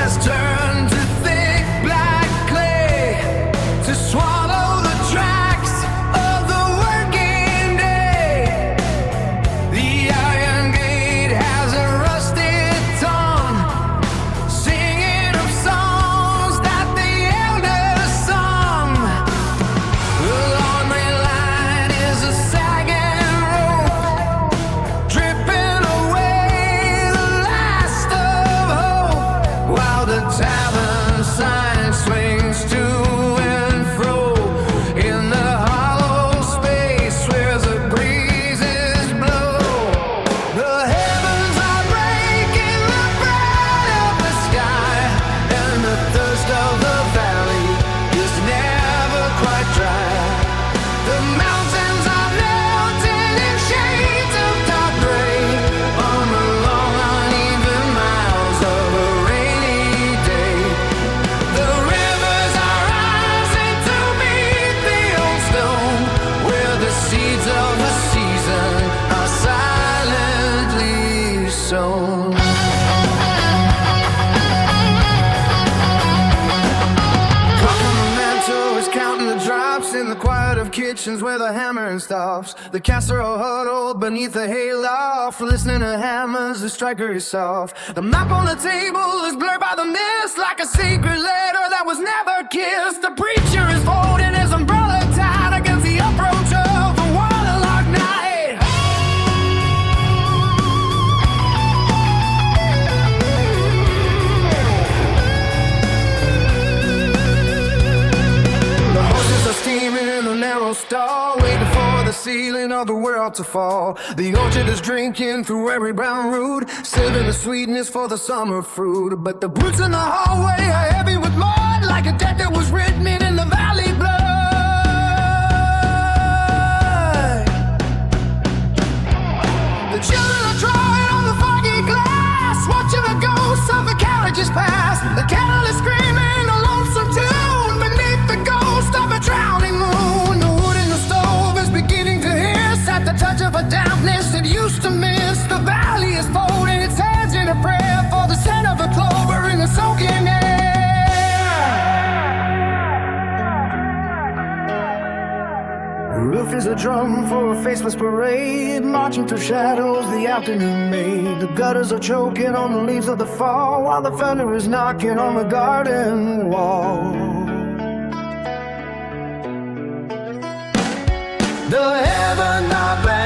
has turned to thick black clay to swallow the tracks of the working day. The iron gate has a rusted tongue, singing of songs that the elders sung. The lonely line is a sagging rope, dripping away the last of hope, while the tavern sign swings to and fro in the hollow space where the breezes blow. The heavens are breaking, the bread of the sky, and the thirst of the valley is never quite dry. The mountains are melting in shades of dark gray on the long uneven miles of a rainy day. The rivers are rising to meet the old stone, where the seeds of the season are silently sown. Sacramento is counting the drops in the quiet of kitchens where the hammering stops. The casserole huddled beneath the hayloft, listening to hammers, the striker is soft. The map on the table is blurred by the mist, like a secret letter that was never kissed. The preacher is folding his umbrella tight against the approach of a waterlogged night. The horses are steaming in the narrow stall, waiting for the ceiling of the world to fall. The orchard is drinking through every brown root, saving the sweetness for the summer fruit. But the brutes in the hallway are heavy with mud, like a debt that was written in the valley blood. The children are drawing on the foggy glass, watching the ghosts of the carriages pass. The cattle is screaming a lonesome tune beneath the ghost of a drowning moon. The wood in the stove is beginning to hiss at the touch of a dampness it used to miss. The valley is folding its hands in a prayer for the scent of a clover in the soaking air. The roof is a drum for a faceless parade, marching through shadows the afternoon made. The gutters are choking on the leaves of the fall, while the thunder is knocking on the garden wall. The heaven not bad.